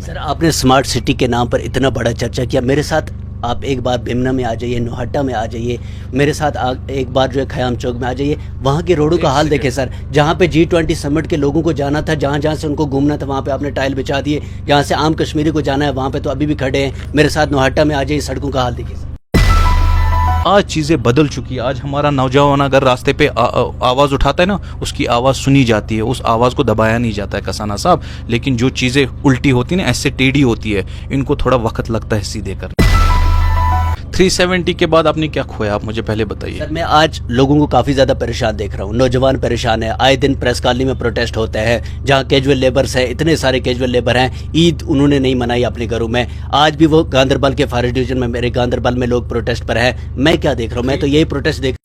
Sir आपने smart city के नाम पर इतना बड़ा चर्चा किया, मेरे साथ आप एक बार बिमना में आ जाइए, नोहट्टा में आ जाइए, मेरे साथ एक बार जो है खयाम चौक में आ जाइए, वहाँ के रोडों का हाल देखें सर। जहाँ पे G20 समिट के लोगों को जाना था, जहाँ जहाँ से उनको घूमना था वहाँ पे आपने टाइल बिछा दिए। जहाँ से आम कश्मीरी को जाना है वहाँ पे तो अभी भी खड़े हैं। मेरे साथ नोहट्टा में आ जाइए, सड़कों का हाल देखिए सर। आज चीज़ें बदल चुकी है। आज हमारा नौजवान अगर रास्ते पे आवाज़ उठाता है ना, उसकी आवाज़ सुनी जाती है, उस आवाज़ को दबाया नहीं जाता है कसाना साहब। लेकिन जो चीज़ें उल्टी होती है ना, ऐसे टेढ़ी होती है, इनको थोड़ा वक्त लगता है सीधे करने। 370 के बाद आपने क्या खोया, आप मुझे पहले बताइए। सर मैं आज लोगों को काफ़ी ज़्यादा परेशान देख रहा हूँ। नौजवान परेशान है, आए दिन प्रेस कॉलोनी में प्रोटेस्ट होते हैं, जहाँ कैजुअल लेबर्स है, इतने सारे कैजुअल लेबर हैं। ईद उन्होंने नहीं मनाई अपने घरों में। आज भी वो गांधरबल के फॉरेस्ट डिवीजन में, मेरे गांधरबल में लोग प्रोटेस्ट पर है। मैं क्या देख रहा हूँ, मैं तो यही प्रोटेस्ट देख।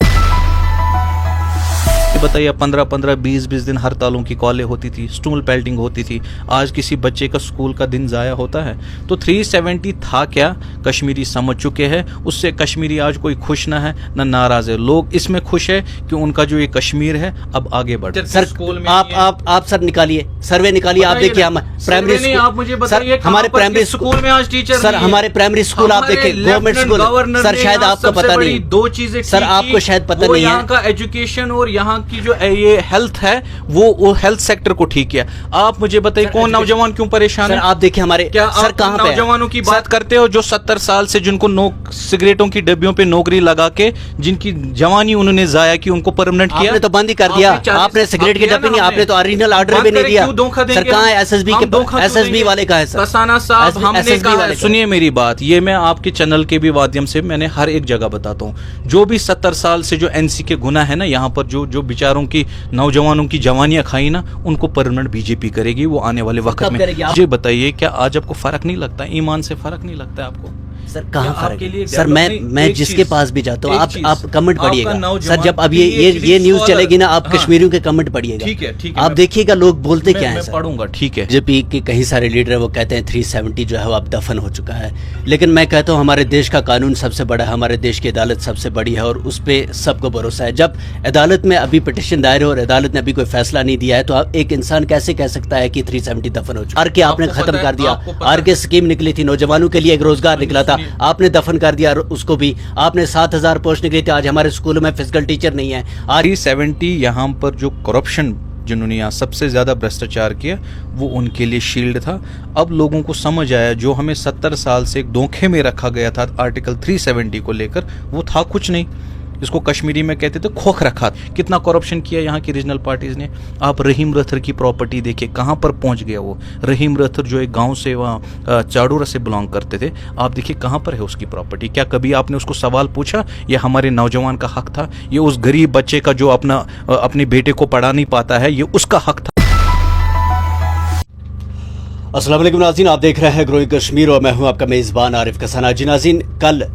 बताइए 15-15, 20-20 दिन हड़तालों की कॉलें होती थी, स्टूल पेल्टिंग होती थी। आज किसी बच्चे का स्कूल का दिन ज़ाया होता है? तो 370 था क्या, कश्मीरी समझ चुके हैं। उससे कश्मीरी आज कोई खुश ना है ना नाराज़ है। लोग इसमें खुश है कि उनका जो ये कश्मीर है अब आगे बढ़े। सर स्कूल में आप सर निकालिए, सर्वे निकालिए, आप देखिए हम प्राइमरी स्कूल, आप मुझे बताइए हमारे प्राइमरी स्कूल में आज टीचर सर, हमारे प्राइमरी स्कूल आप देखिए, गवर्नमेंट स्कूल। सर शायद आपको पता नहीं, दो चीजें सर आपको शायद पता नहीं है। यहाँ का एजुकेशन और यहाँ की जो ये हेल्थ है वो हेल्थ सेक्टर को ठीक किया। आप मुझे बताइए कौन नौजवान क्यों परेशान है? आप देखिए हमारे क्या सर कहां पे नौजवानों की बात करते हो जो 70 साल से जिनको सिगरेटों की डब्बियों पे नौकरी लगा के जिनकी जवानी उन्होंने जाया की, उनको परमानेंट किया? आपने तो बंद ही कर दिया। आपने सिगरेट की डब्बी नहीं, आपने तो ओरिजिनल ऑर्डर भी नहीं दिया। सर कहां है एसएसबी वाले कहां है सर? कसाना साहब हमने कहा, सुनिए मेरी बात, ये मैं आपके चैनल के भी माध्यम से मैंने हर एक जगह बताता हूँ। जो भी 70 साल से जो एनसी के गुना है ना, यहाँ पर जो बेचारों की नौजवानों की जवानियां खाई ना, उनको परमानेंट बीजेपी करेगी वो आने वाले वक्त में। मुझे बताइए क्या आज आपको फर्क नहीं लगता, ईमान से फर्क नहीं लगता है आपको? सर कहाँ फर्क है? सर मैं जिसके पास भी जाता हूँ, आप कमेंट पढ़िएगा सर। जब अब ये न्यूज चलेगी ना, आप कश्मीरियों के कमेंट पढ़िएगा, ठीक है, आप देखिएगा लोग बोलते क्या है। पढ़ूंगा, ठीक है। बीजेपी के कई सारे लीडर वो कहते हैं 370 जो है वो अब दफन हो चुका है, लेकिन मैं कहता हूँ हमारे देश का कानून सबसे बड़ा है, हमारे देश की अदालत सबसे बड़ी है और उस पर सबको भरोसा है। जब अदालत में अभी पिटिशन दायर है और अदालत ने अभी कोई फैसला नहीं दिया है, तो एक इंसान कैसे कह सकता है कि 370 दफन हो चुका है? आर के आपने खत्म कर दिया, आर के स्कीम निकली थी, नौजवानों के लिए एक रोजगार निकला था, आपने दफन कर दिया उसको भी। आपने 7000 पोस्ट निकली थी, आज हमारे स्कूलों में फिजिकल टीचर नहीं है। 370 यहाँ पर जो करप्शन, जिन्होंने यहाँ सबसे ज़्यादा भ्रष्टाचार किया, वो उनके लिए शील्ड था। अब लोगों को समझ आया जो हमें 70 साल से एक धोखे में रखा गया था आर्टिकल 370 को लेकर, वो था कुछ नहीं। इसको कश्मीरी में कहते थे खोख रखा। कितना करप्शन किया यहाँ की रीजनल पार्टीज ने। आप रहीम रथर की प्रॉपर्टी देखिए कहाँ पर पहुँच गया वो। रहीम रथर जो एक गांव से वहाँ चाड़ूरा से बिलोंग करते थे, आप देखिए कहाँ पर है उसकी प्रॉपर्टी। क्या कभी आपने उसको सवाल पूछा? ये हमारे नौजवान का हक था, ये उस गरीब बच्चे का जो अपने बेटे को पढ़ा नहीं पाता है, ये उसका हक था। अस्सलाम वालेकुम नाज़रीन, आप देख रहे हैं ग्रोइंग कश्मीर और मैं हूं आपका मेज़बान आरिफ कसाना। जी नाज़रीन, कल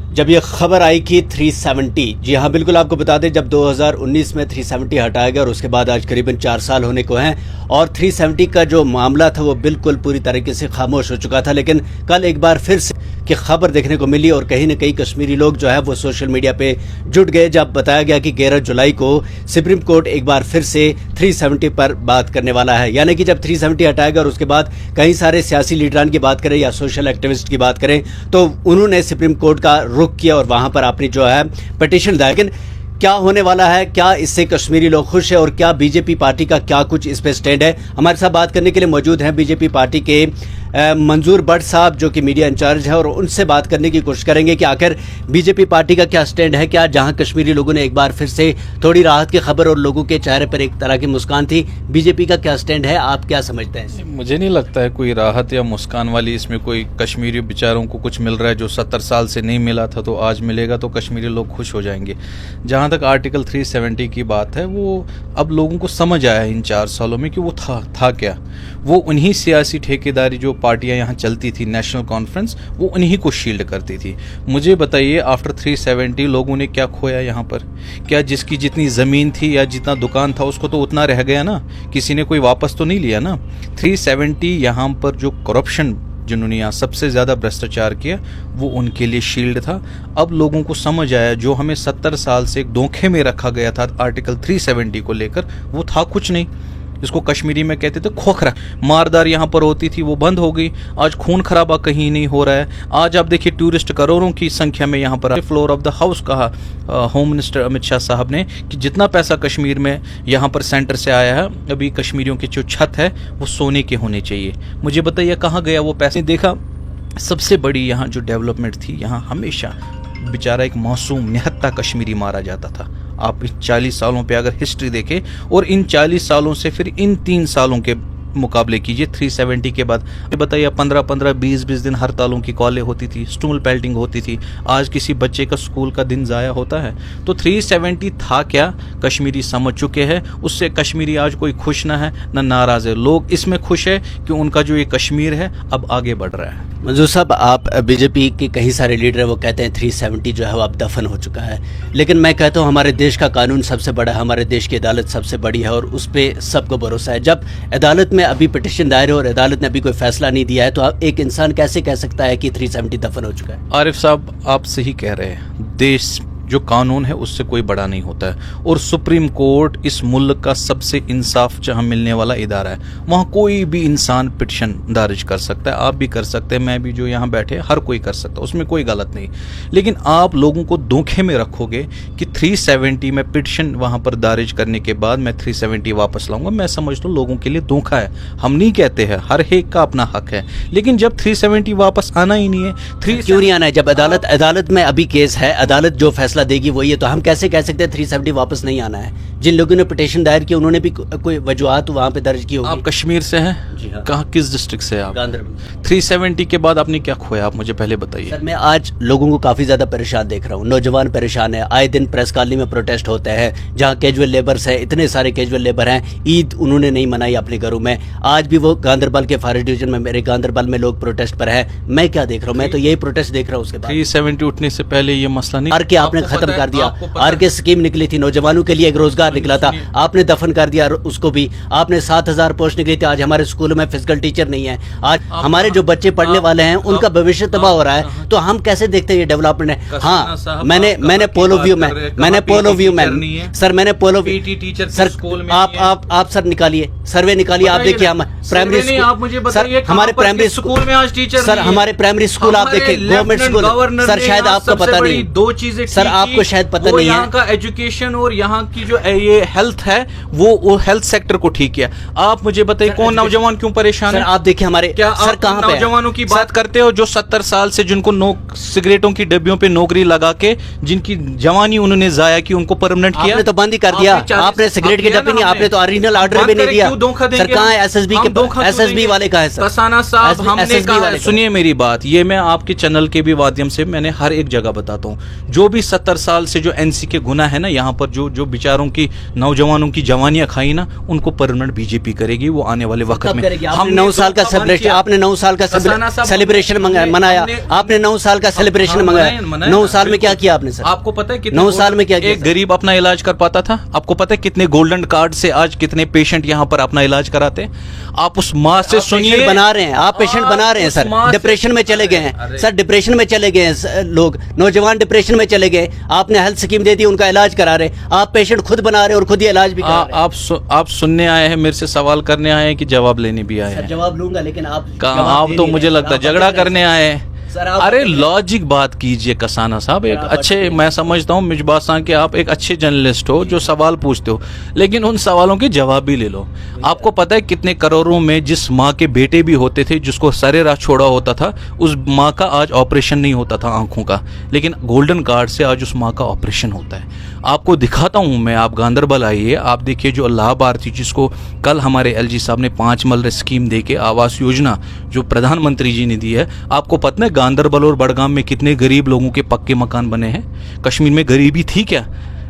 जब ये खबर आई कि 370, जी हाँ बिल्कुल आपको बता दें, जब 2019 में 370 हटाया गया और उसके बाद आज करीबन 4 साल होने को हैं और 370 का जो मामला था वो बिल्कुल पूरी तरीके से खामोश हो चुका था। लेकिन कल एक बार फिर से कि खबर देखने को मिली और कहीं न कहीं कश्मीरी लोग जो है वो सोशल मीडिया पे जुट गए, जब बताया गया कि 11 जुलाई को सुप्रीम कोर्ट एक बार फिर से 370 पर बात करने वाला है। यानी कि जब 370 हटाया गया और उसके बाद कई सारे सियासी लीडरान की बात करें या सोशल एक्टिविस्ट की बात करें, तो उन्होंने सुप्रीम कोर्ट का रुख किया और वहां पर अपनी जो है पिटीशन दायर। लेकिन क्या होने वाला है, क्या इससे कश्मीरी लोग खुश है और क्या बीजेपी पार्टी का क्या कुछ इस पे स्टैंड है? हमारे साथ बात करने के लिए मौजूद हैं बीजेपी पार्टी के मंजूर भट्ट साहब, जो कि मीडिया इंचार्ज है, और उनसे बात करने की कोशिश करेंगे कि आखिर बीजेपी पार्टी का क्या स्टैंड है। क्या जहां कश्मीरी लोगों ने एक बार फिर से थोड़ी राहत की खबर और लोगों के चेहरे पर एक तरह की मुस्कान थी, बीजेपी का क्या स्टैंड है, आप क्या समझते हैं? मुझे नहीं लगता है कोई राहत या मुस्कान वाली इसमें कोई कश्मीरी बेचारों को कुछ मिल रहा है जो 70 साल से नहीं मिला था, तो आज मिलेगा तो कश्मीरी लोग खुश हो जाएंगे। जहाँ तक आर्टिकल 370 की बात है, वो अब लोगों को समझ आया है इन 4 सालों में कि वो था क्या। वो उन्हीं सियासी ठेकेदारी जो पार्टियां यहाँ चलती थी, नेशनल कॉन्फ्रेंस, वो उन्हीं को शील्ड करती थी। मुझे बताइए आफ्टर 370 लोगों ने क्या खोया यहाँ पर? क्या जिसकी जितनी ज़मीन थी या जितना दुकान था उसको तो उतना रह गया ना, किसी ने कोई वापस तो नहीं लिया ना। 370 यहाँ पर जो करप्शन, जिन्होंने यहाँ सबसे ज़्यादा भ्रष्टाचार किया, वो उनके लिए शील्ड था। अब लोगों को समझ आया जो हमें 70 साल से एक धोखे में रखा गया था आर्टिकल 370 को लेकर, वो था कुछ नहीं। जिसको कश्मीरी में कहते थे खोखरा, मारदार यहाँ पर होती थी, वो बंद हो गई। आज खून खराबा कहीं नहीं हो रहा है। आज आप देखिए टूरिस्ट करोड़ों की संख्या में यहाँ पर। फ्लोर ऑफ द हाउस कहा होम मिनिस्टर अमित शाह साहब ने कि जितना पैसा कश्मीर में यहाँ पर सेंटर से आया है, अभी कश्मीरियों की जो छत है वो सोने के होने चाहिए। मुझे बताइए कहाँ गया वो पैसे। देखा सबसे बड़ी यहाँ जो डेवलपमेंट थी, यहाँ हमेशा बेचारा एक मासूम निहत्था कश्मीरी मारा जाता था। आप इस 40 सालों पे अगर हिस्ट्री देखें और इन 40 सालों से फिर इन 3 सालों के मुकाबले कीजिए 370 के बाद, बताइए 15-15 20-20 दिन हड़तालों की कॉलें होती थी, स्टूल पेल्टिंग होती थी। आज किसी बच्चे का स्कूल का दिन ज़ाया होता है? तो 370 था क्या, कश्मीरी समझ चुके हैं। उससे कश्मीरी आज कोई खुश ना है ना नाराज़ है। लोग इसमें खुश है कि उनका जो ये कश्मीर है अब आगे बढ़ रहा है। मंजूर साहब, आप बीजेपी के कई सारे लीडर वो कहते हैं 370 जो है वो अब दफन हो चुका है, लेकिन मैं कहता हूँ हमारे देश का कानून सबसे बड़ा है, हमारे देश की अदालत सबसे बड़ी है और उस पर सबको भरोसा है। जब अदालत में अभी पिटिशन दायर है और अदालत ने अभी कोई फैसला नहीं दिया है, तो एक इंसान कैसे कह सकता है कि 370 दफन हो चुका है? आरिफ साहब, आप सही कह रहे हैं। देश जो कानून है उससे कोई बड़ा नहीं होता है, और सुप्रीम कोर्ट इस मुल्क का सबसे इंसाफ जहां मिलने वाला इदारा है। वहां कोई भी इंसान पिटिशन दर्ज कर सकता है, आप भी कर सकते हैं, मैं भी जो यहाँ बैठे हर कोई कर सकता है, उसमें कोई गलत नहीं। लेकिन आप लोगों को धोखे में रखोगे कि 370 में पिटिशन वहां पर दर्ज करने के बाद मैं 370 वापस लाऊंगा। मैं समझता हूँ लोगों के लिए धोखा है। हम नहीं कहते हैं, हर एक का अपना हक है, लेकिन जब 370 वापस आना ही नहीं है, क्यों नहीं आना है? जब अदालत में अभी केस है, अदालत जो फैसला देगी वही है, तो हम कैसे कह सकते हैं 370 वापस नहीं आना है? जिन लोगों ने पिटीशन दायर की उन्होंने भी कोई वजूहत वहां पे दर्ज की होगी। आप कश्मीर से हैं? जी हाँ। कहाँ, किस डिस्ट्रिक्ट से आप? गांधरबल। 370 के बाद आपने क्या खोया, आप मुझे पहले बताइए। सर, मैं आज लोगों को काफी ज्यादा परेशान देख रहा हूँ। नौजवान परेशान है, आए दिन प्रेस कॉलोनी में प्रोटेस्ट होते हैं, जहाँ कैजुअल लेबर्स है, इतने सारे कैजुअल लेबर हैं। ईद उन्होंने नहीं मनाई अपने घरों में, आज भी वो गांधरबल के फॉरेस्ट डिवीजन में, मेरे गांधरबल में लोग प्रोटेस्ट पर है। मैं क्या देख रहा हूँ? मैं तो यही प्रोटेस्ट देख रहा हूँ। उसके बाद 370 उठने से पहले ये मसला नहीं, आरके आपने खत्म कर दिया। आरके स्कीम निकली थी, नौजवानों के लिए एक रोजगार निकला था, आपने दफन कर दिया उसको भी। आपने 7000 पोस्ट निकली थी, आज हमारे स्कूलों में फिजिकल टीचर नहीं है। आज हमारे जो बच्चे पढ़ने वाले हैं उनका भविष्य तबाह हो रहा है, तो हम कैसे देखते हैं ये डेवलपमेंट है? हाँ, मैंने पोलो व्यू में सर, मैंने पोलो सर, आप सर निकालिए, सर्वे निकालिए, आप देखिए हम प्राइमरी स्कूल, सर हमारे प्राइमरी स्कूल में आज टीचर, सर हमारे प्राइमरी स्कूल आप देखिए, गवर्नमेंट स्कूल। सर शायद आपको पता नहीं, 2 चीजें सर आपको शायद पता नहीं है, यहाँ का एजुकेशन और यहाँ की जो ये हेल्थ है वो हेल्थ सेक्टर को ठीक किया। आप मुझे बताइए कौन नौजवान क्यों परेशान है? आप देखिए हमारे क्या सर कहाँ नौजवानों की बात करते हो जो 70 साल से जिनको सिगरेटों की डब्बियों पे नौकरी लगा के जिनकी जवानी उन्होंने जाया की, उनको परमानेंट किया? आपने तो बंद ही कर दिया। आपने सिगरेट की डब्बी नहीं, आपने तो ओरिजिनल ऑर्डर भी नहीं दिया। सर कहाँ है एसएसबी के? एसएसबी वाले कहाँ है सर? कसाना साहब, हमने कहा, सुनिए मेरी बात, ये मैं आपके चैनल के भी माध्यम से मैंने हर एक जगह बताता हूँ, जो भी 70 साल से जो एनसी के गुना है ना, यहाँ पर जो बेचारों की नौजवानों की जवानियां खाई ना, उनको परमानेंट बीजेपी करेगी वो आने वाले वक्त में। हम 9 साल का सेलिब्रेशन, आपने 9 साल का सेलिब्रेशन मनाया, आपने 9 साल का सेलिब्रेशन मंगाया। 9 साल में क्या किया आपने सर? आपको पता है कितने 9 साल में क्या किया? एक गरीब अपना इलाज कर पाता था? आपको पता है कितने गोल्डन कार्ड से आज कितने पेशेंट यहाँ पर अपना इलाज कराते हैं? आप उस माँ से सुनिए, बना रहे हैं आप, पेशेंट बना रहे हैं सर, डिप्रेशन में चले गए हैं सर, डिप्रेशन में चले गए हैं लोग, नौजवान डिप्रेशन में चले गए। आपने हेल्थ स्कीम दे दी, उनका इलाज करा रहे, आप पेशेंट खुद बना रहे और खुद ही इलाज भी करा रहे। आप सुनने आए हैं, मेरे से सवाल करने आए हैं कि जवाब लेने भी आए हैं? जवाब लूंगा, लेकिन आप तो मुझे लगता है झगड़ा करने आए हैं। अरे लॉजिक बात कीजिए कसाना साहब, एक अच्छे, मैं समझता हूँ मिजबा साहब कि आप एक अच्छे जर्नलिस्ट हो जो सवाल पूछते हो, लेकिन उन सवालों के जवाब भी ले लो। आपको पता है कितने करोड़ों में जिस माँ के बेटे भी होते थे, जिसको सरेराह छोड़ा होता था, उस माँ का आज ऑपरेशन नहीं होता था आंखों का, लेकिन गोल्डन कार्ड से आज उस माँ का ऑपरेशन होता है। आपको दिखाता हूँ मैं, आप गांधरबल आइए, आप देखिए जो अल्लाह भारती, जिसको कल हमारे एलजी साहब ने 5 मलरे स्कीम दे के आवास योजना जो प्रधानमंत्री जी ने दी है, आपको पता है गांधरबल और बड़गाम में कितने गरीब लोगों के पक्के मकान बने हैं? कश्मीर में गरीबी थी क्या?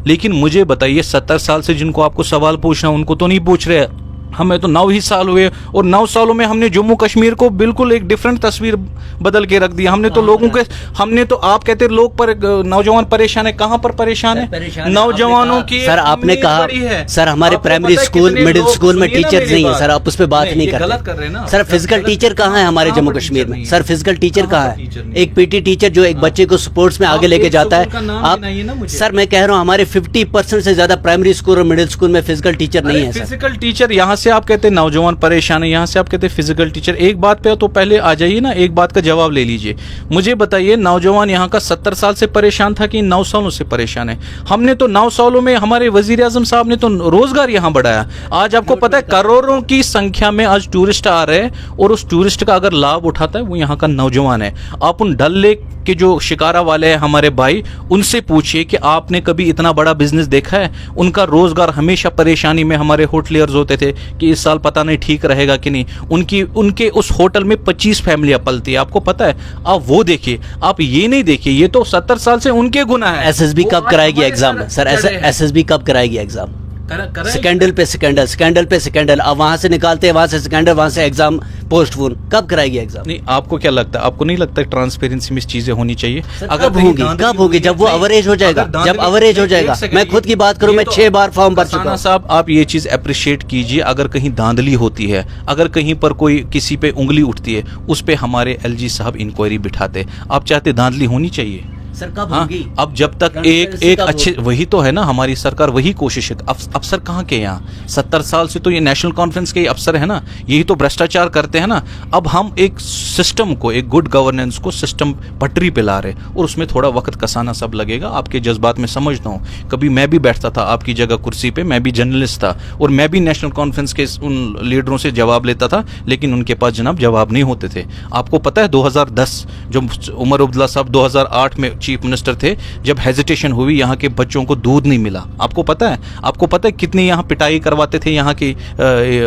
लेकिन मुझे बताइए 70 साल से जिनको आपको सवाल पूछना, उनको तो नहीं पूछ रहे। हमें तो 9 ही साल हुए और 9 सालों में हमने जम्मू कश्मीर को बिल्कुल एक डिफरेंट तस्वीर बदल के रख दिया। हमने तो लोगों के, हमने तो, आप कहते लोग पर नौजवान परेशान है, कहाँ पर परेशान है? नौजवानों की सर आपने कहा सर हमारे प्राइमरी स्कूल मिडिल स्कूल में टीचर्स नहीं है सर, आप उस पर बात नहीं गलत कर रहे ना सर। फिजिकल टीचर कहाँ है हमारे जम्मू कश्मीर में? सर फिजिकल टीचर कहाँ है? एक पीटी टीचर जो एक बच्चे को स्पोर्ट्स में आगे लेके जाता है। आप सर, मैं कह रहा हूँ हमारे 50% से ज्यादा प्राइमरी स्कूल और मिडिल स्कूल में फिजिकल टीचर नहीं है। फिजिकल टीचर यहाँ से आप कहते हैं नौजवान परेशान है, यहाँ से आप कहते हैं फिजिकल टीचर। एक बात पे तो पहले आ जाइए ना, एक बात का जवाब ले लीजिए। मुझे बताइए नौजवान यहाँ का 70 साल से परेशान था कि 9 सालों से परेशान है? हमने तो 9 सालों में, हमारे वजीर आजम साहब ने तो रोजगार यहाँ बढ़ाया। आज आपको पता है करोड़ों की संख्या में आज टूरिस्ट आ रहे हैं, और उस टूरिस्ट का अगर लाभ उठाता है वो यहाँ का नौजवान है। आप उन डल लेक के जो शिकारा वाले हैं हमारे भाई, उनसे पूछिए कि आपने कभी इतना बड़ा बिजनेस देखा है? उनका रोजगार हमेशा परेशानी में, हमारे होटलियर्स होते थे कि इस साल पता नहीं ठीक रहेगा कि नहीं। उनके उस होटल में 25 फैमिलियां पलती है, आपको पता है। आप वो देखिए, आप ये नहीं देखिए। ये तो 70 साल से उनके गुना है। एसएसबी कब कराएगी एग्जाम सर? एसएसबी कब कराएगी एग्जाम? स्कैंडल पे स्कैंडल, स्कैंडल पे स्कैंडल, अब वहां से निकालते हैं, वहां से स्कैंडल, वहां से एग्जाम पोस्टपोन। कब कराएगी एग्जाम? नहीं, आपको क्या लगता है, आपको नहीं लगता ट्रांसपेरेंसी में चीजें होनी चाहिए? कब होगी? कब होगी? जब वो अवरेज हो जाएगा, जब अवरेज हो जाएगा। मैं खुद की बात करूं, मैं 6 बार फॉर्म भर चुका हूं। साहब, आप ये चीज अप्रिशिएट कीजिए। अगर कहीं धांधली होती है, अगर कहीं पर कोई किसी पे उंगली उठती है, उस पे हमारे एलजी साहब इंक्वायरी बिठाते। आप चाहते धांधली होनी चाहिए सर? कब होगी? अब जब तक एक अच्छे, वही तो है ना हमारी सरकार, वही कोशिश है। अफसर कहाँ के यहाँ? 70 साल से तो ये नेशनल कॉन्फ्रेंस के अफसर है ना, यही तो भ्रष्टाचार करते हैं ना। अब हम एक सिस्टम को, एक गुड गवर्नेंस को सिस्टम पटरी पे ला रहे, और उसमें थोड़ा वक्त कसाना सब लगेगा। आपके जज्बात में समझता हूँ। कभी मैं भी बैठता था आपकी जगह कुर्सी पे, मैं भी जर्नलिस्ट था, और मैं भी नेशनल कॉन्फ्रेंस के उन लीडरों से जवाब लेता था, लेकिन उनके पास जनाब जवाब नहीं होते थे। आपको पता है 2010 जो उमर अब्दुल्ला साहब 2008 में चीफ मिनिस्टर थे, जब हेजिटेशन हुई, यहाँ के बच्चों को दूध नहीं मिला। आपको पता है? आपको पता है कितनी यहाँ पिटाई करवाते थे यहाँ की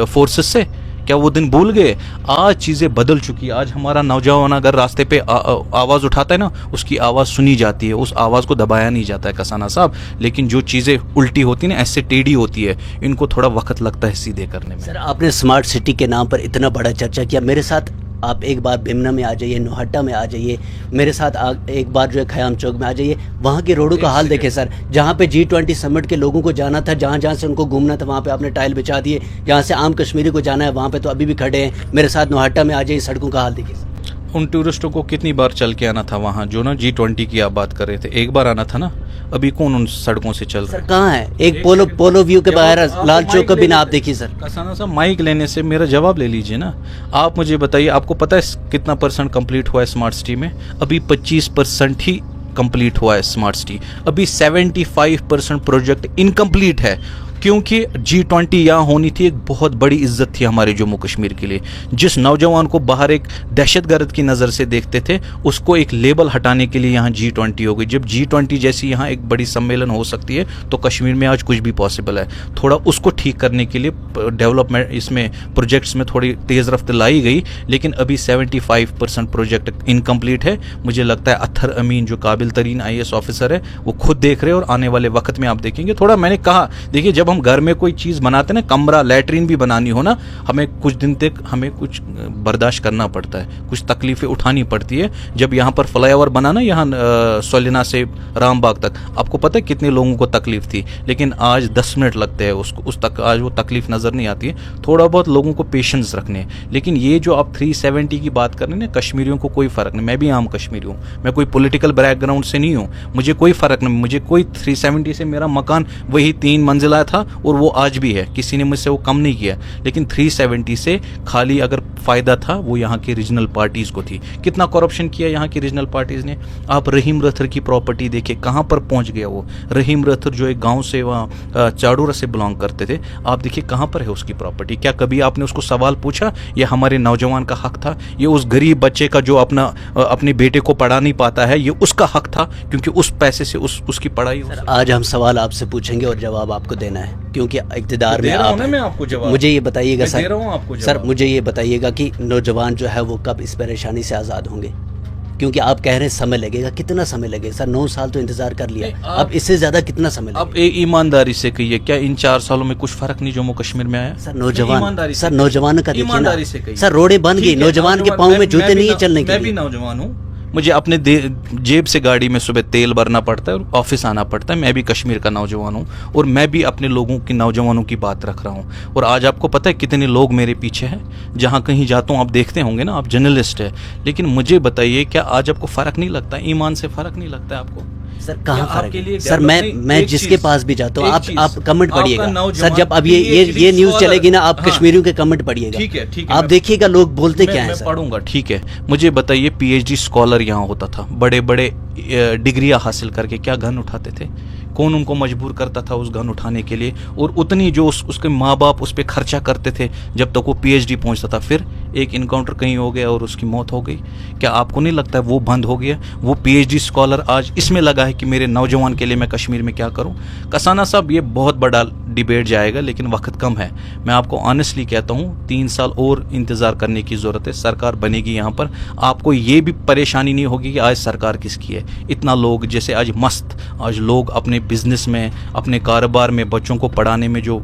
फोर्सेस से? क्या वो दिन भूल गए? आज चीजें बदल चुकी। आज हमारा नौजवान अगर रास्ते पे आवाज उठाता है ना, उसकी आवाज सुनी जाती है, उस आवाज को दबाया नहीं जाता है कसाना साहब। लेकिन जो चीजें उल्टी होती है ना, ऐसे टेढ़ी होती है, इनको थोड़ा वक्त लगता है सीधे करने में। सर, आपने स्मार्ट सिटी के नाम पर इतना बड़ा चर्चा किया। मेरे साथ आप एक बार बेमना में आ जाइए, नौहट्टा में आ जाइए, मेरे साथ एक बार जो है खयाम चौक में आ जाइए। वहाँ के रोडों का हाल देखें सर। जहाँ पे G20 समिट के लोगों को जाना था, जहाँ जहाँ से उनको घूमना था, वहाँ पे आपने टाइल बिछा दिए। जहाँ से आम कश्मीरी को जाना है, वहाँ पे तो अभी भी खड़े हैं। मेरे साथ नौहट्टा में आ जाइए, सड़कों का हाल देखिए। उन टूरिस्टों को कितनी बार चल के आना था वहाँ, जो ना G20 की आप बात कर रहे थे? एक बार आना था ना। अभी कौन उन सड़कों से चल रहा है? सर कहाँ है? एक पोलो व्यू के बाहर लाल चौक का बिना आप देखिए सर। कसाना साहब, माइक लेने से मेरा जवाब ले लीजिए ना। आप मुझे बताइए, आपको पता है कितना % कंप्लीट हुआ है स्मार्ट सिटी में? अभी 25% ही कंप्लीट हुआ है स्मार्ट सिटी। अभी 75% प्रोजेक्ट इनकम्प्लीट है, क्योंकि G20 यहाँ होनी थी। एक बहुत बड़ी इज्जत थी हमारे जम्मू कश्मीर के लिए। जिस नौजवान को बाहर एक दहशतगर्द की नज़र से देखते थे, उसको एक लेबल हटाने के लिए यहाँ G20 हो गई। जब G20 जैसी यहाँ एक बड़ी सम्मेलन हो सकती है, तो कश्मीर में आज कुछ भी पॉसिबल है। थोड़ा उसको ठीक करने के लिए डेवलपमेंट, इसमें प्रोजेक्ट्स में थोड़ी तेज़ रफ्त लाई गई, लेकिन अभी 75% प्रोजेक्ट इनकम्प्लीट है। मुझे लगता है अत्थर अमीन जो काबिल तरीन IAS ऑफिसर है, वो खुद देख रहे हैं, और आने वाले वक्त में आप देखेंगे। थोड़ा मैंने कहा, देखिए जब हम घर में कोई चीज़ बनाते हैं ना, कमरा लैट्रिन भी बनानी हो ना, हमें कुछ दिन तक हमें कुछ बर्दाश्त करना पड़ता है, कुछ तकलीफ़ें उठानी पड़ती है। जब यहाँ पर फ्लाईओवर बना ना, यहाँ सोलिना से रामबाग तक, आपको पता है कितने लोगों को तकलीफ थी, लेकिन आज 10 मिनट लगते हैं उसको, आज वो तकलीफ नज़र नहीं आती है। थोड़ा बहुत लोगों को पेशेंस रखने। लेकिन ये जो आप 370 की बात कर रहे हैं ना, कश्मीरियों को कोई फ़र्क नहीं। मैं भी आम कश्मीरी हूँ, मैं कोई पॉलिटिकल बैकग्राउंड से नहीं हूँ, मुझे कोई फ़र्क नहीं। मुझे कोई 370 से, मेरा मकान वही 3 मंजिला था, और वो आज भी है, किसी ने मुझसे वो कम नहीं किया। लेकिन 370 से खाली अगर फ़ायदा था, वो यहाँ की रीजनल पार्टीज़ को थी। कितना करप्शन किया यहाँ की रीजनल पार्टीज़ ने। आप रहीम रथर की प्रॉपर्टी देखिए, कहाँ पर पहुँच गया वो। रहीम रथर जो एक गांव से, वहाँ चाड़ूरा से बिलोंग करते थे, आप देखिए कहाँ पर है उसकी प्रॉपर्टी। क्या कभी आपने उसको सवाल पूछा? ये हमारे नौजवान का हक था, ये उस गरीब बच्चे का जो अपने बेटे को पढ़ा नहीं पाता है, ये उसका हक था, क्योंकि उस पैसे से उसकी पढ़ाई। आज हम सवाल आपसे पूछेंगे और जवाब आपको देना है, क्योंकि इक़्तिदार में आप मैं आपको जवाब मुझे ये बताइएगा दे रहा हूं आपको सर, मुझे ये बताइएगा कि नौजवान जो है वो कब इस परेशानी से आज़ाद होंगे? क्योंकि आप कह रहे हैं समय लगेगा। कितना समय लगेगा सर? 9 साल तो इंतजार कर लिया, अब इससे ज्यादा कितना समय लगेगा? अब ईमानदारी से कहिए, क्या इन 4 सालों में कुछ फर्क नहीं जम्मू कश्मीर में आया? सर नौजवान का देखिए ना सर, रोडें बन गई, नौजवान के पाँव में जूते नहीं है चलने के लिए। मैं भी नौजवान हूँ, मुझे अपने जेब से गाड़ी में सुबह तेल भरना पड़ता है और ऑफिस आना पड़ता है। मैं भी कश्मीर का नौजवान हूँ, और मैं भी अपने लोगों की, नौजवानों की बात रख रहा हूँ। और आज आपको पता है कितने लोग मेरे पीछे हैं। जहाँ कहीं जाता हूँ आप देखते होंगे ना, आप जर्नलिस्ट है, लेकिन मुझे बताइए क्या आज आपको फ़र्क नहीं लगता? ईमान से फ़र्क नहीं लगता है आपको? सर कहाँ या फर्क आपके है? लिए सर डेवलप नहीं, मैं एक जिसके चीज- पास भी जाता हूँ, एक आप चीज, कमेंट आपका पढ़िएगा नौजवान सर, जब अब ये PhD न्यूज स्कॉलर- चलेगी ना, आप हाँ। कश्मीरियों के कमेंट पढ़िएगा। ठीक है, ठीक है, आप मैं- देखिएगा लोग बोलते क्या हैं मैं सर। पढ़ूंगा, ठीक है। मुझे बताइए, PhD स्कॉलर यहाँ होता था, बड़े बड़े डिग्रियां हासिल करके क्या गन उठाते थे? कौन उनको मजबूर करता था उस गन उठाने के लिए? और उतनी जो उसके माँ बाप उस पर खर्चा करते थे जब तक वो PhD पहुंचता था, फिर एक इनकाउंटर कहीं हो गया और उसकी मौत हो गई। क्या आपको नहीं लगता है वो बंद हो गया? वो PhD स्कॉलर आज इसमें लगा है कि मेरे नौजवान के लिए मैं कश्मीर में क्या करूं? कसाना साहब, ये बहुत बड़ा डिबेट जाएगा, लेकिन वक्त कम है। मैं आपको ऑनेस्टली कहता हूं, 3 साल और इंतज़ार करने की ज़रूरत है। सरकार बनेगी यहाँ पर, आपको ये भी परेशानी नहीं होगी कि आज सरकार किसकी है। इतना लोग जैसे आज मस्त, आज लोग अपने बिजनेस में, अपने कारोबार में, बच्चों को पढ़ाने में जो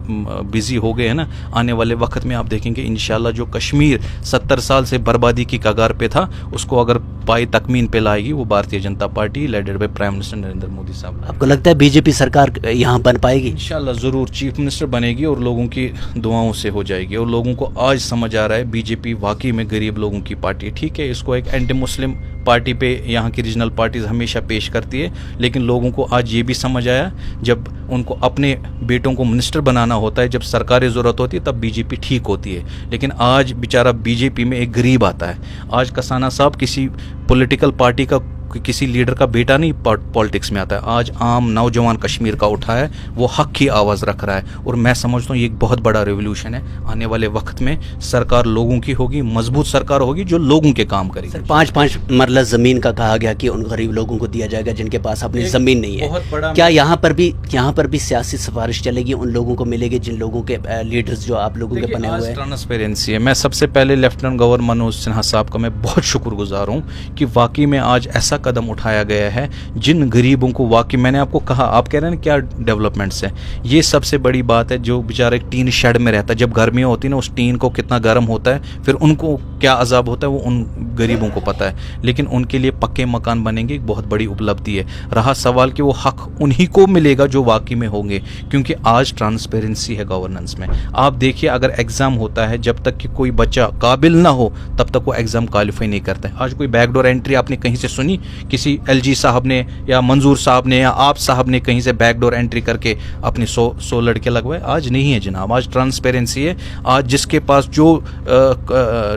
बिजी हो गए हैं ना, आने वाले वक्त में आप देखेंगे इंशाल्लाह जो कश्मीर 70 साल से बर्बादी की कगार पे था, उसको अगर पाई तकमीन पे लाएगी वो Bharatiya Janata party leaded by prime minister Narendra Modi साहब। आपको लगता है बीजेपी सरकार यहाँ बन पाएगी? इंशाल्लाह ज़रूर चीफ मिनिस्टर बनेगी और लोगों की दुआओं से हो जाएगी। और लोगों को आज समझ आ रहा है बीजेपी वाकई में गरीब लोगों की पार्टी है। ठीक है, इसको एक एंटी मुस्लिम पार्टी पे यहाँ की रीजनल पार्टीज हमेशा पेश करती है, लेकिन लोगों को आज ये भी समझ आया, जब उनको अपने बेटों को मिनिस्टर बनाना होता है, जब सरकारी ज़रूरत होती है, तब बीजेपी ठीक होती है। लेकिन आज बेचारा बीजेपी में एक गरीब आता है। आज कसाना साहब किसी पॉलिटिकल पार्टी का, किसी लीडर का बेटा नहीं पॉलिटिक्स में आता है। आज आम नौजवान कश्मीर का उठा है, वो हक की आवाज़ रख रहा है। और मैं समझता हूँ ये एक बहुत बड़ा रेवोल्यूशन है। आने वाले वक्त में सरकार लोगों की होगी, मजबूत सरकार होगी जो लोगों के काम करेगी। सर 5-5 मरला जमीन का कहा गया कि उन गरीब लोगों को दिया जाएगा जिनके पास अपनी जमीन नहीं है। बहुत बड़ा, क्या यहाँ पर भी सियासी सिफारिश चलेगी, उन लोगों को मिलेगी जिन लोगों के लीडर्स जो आप लोगों के बने हुए हैं? ट्रांसपेरेंसी है। मैं सबसे पहले लेफ्टिनेंट गवर्नर मनोज सिन्हा साहब का मैं बहुत शुक्रगुजार हूँ कि वाकई में आज ऐसा कदम उठाया गया है जिन गरीबों को, वाकई मैंने आपको कहा, आप कह रहे हैं क्या डेवलपमेंट्स है, ये सबसे बड़ी बात है। जो बेचारा एक टीन शेड में रहता है, जब गर्मियाँ होती है ना, उस टीन को कितना गर्म होता है, फिर उनको क्या अजाब होता है वो उन गरीबों को पता है। लेकिन उनके लिए पक्के मकान बनेंगे, एक बहुत बड़ी उपलब्धि है। रहा सवाल कि वो हक उन्हीं को मिलेगा जो वाकई में होंगे, क्योंकि आज ट्रांसपेरेंसी है गवर्नेंस में। आप देखिए, अगर एग्जाम होता है, जब तक कि कोई बच्चा काबिल ना हो तब तक वो एग्जाम क्वालिफाई नहीं करता है। आज कोई बैकडोर एंट्री आपने कहीं से सुनी? किसी LG साहब ने या मंजूर साहब ने या आप साहब ने कहीं से बैकडोर एंट्री करके अपने 100 लड़के लगवाए? आज नहीं है जनाब, आज ट्रांसपेरेंसी है। आज जिसके पास जो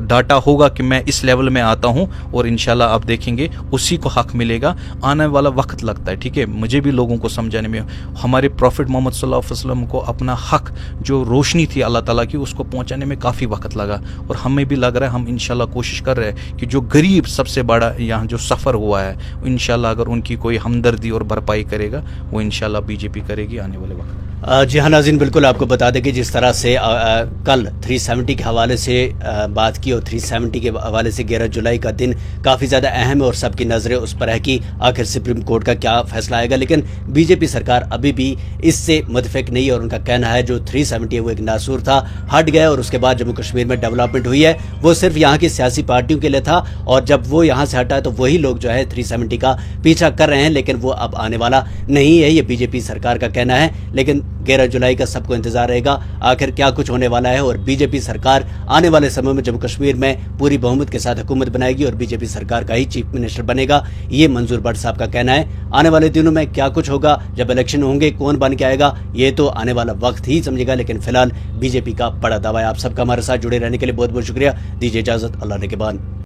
डाटा होगा कि मैं इस लेवल में आता हूं, और इंशाल्लाह आप देखेंगे उसी को हक मिलेगा। आने वाला वक्त लगता है, ठीक है, मुझे भी लोगों को समझाने में। हमारे प्रॉफिट मोहम्मद सल्लल्लाहु अलैहि वसल्लम को अपना हक, जो रोशनी थी अल्लाह ताला की, उसको पहुंचाने में काफ़ी वक्त लगा, और हमें भी लग रहा है, हम इंशाल्लाह कोशिश कर रहे हैं कि जो गरीब सबसे बड़ा यहाँ जो सफ़र हुआ है, इंशाल्लाह अगर उनकी कोई हमदर्दी और भरपाई करेगा, वो इंशाल्लाह बीजेपी करेगी आने वाले वक्त। जी हाँ नाज़रीन, बिल्कुल आपको बता दें कि जिस तरह से कल 370 के हवाले से बात की, और 370 के हवाले से 11 जुलाई का दिन काफ़ी ज़्यादा अहम है और सबकी नज़रें उस पर है कि आखिर सुप्रीम कोर्ट का क्या फैसला आएगा। लेकिन बीजेपी सरकार अभी भी इससे मुतफिक नहीं है, और उनका कहना है जो 370 है वो एक नासूर था, हट गया, और उसके बाद जम्मू कश्मीर में डेवलपमेंट हुई है वो सिर्फ यहाँ की सियासी पार्टियों के लिए था, और जब वो यहाँ से हटा है तो वही लोग जो है 370 का पीछा कर रहे हैं, लेकिन वो अब आने वाला नहीं है, ये बीजेपी सरकार का कहना है। लेकिन 11 जुलाई का सबको इंतजार रहेगा आखिर क्या कुछ होने वाला है, और बीजेपी सरकार आने वाले समय में जम्मू कश्मीर में पूरी बहुमत के साथ हुकूमत बनाएगी और बीजेपी सरकार का ही चीफ मिनिस्टर बनेगा, ये मंजूर भट्ट साहब का कहना है। आने वाले दिनों में क्या कुछ होगा, जब इलेक्शन होंगे, कौन बन के आएगा, ये तो आने वाला वक्त ही समझेगा। लेकिन फिलहाल बीजेपी का बड़ा दावा है। आप सबका हमारे साथ जुड़े रहने के लिए बहुत बहुत शुक्रिया। दीजिए इजाजत, अल्लाह ने के बाद।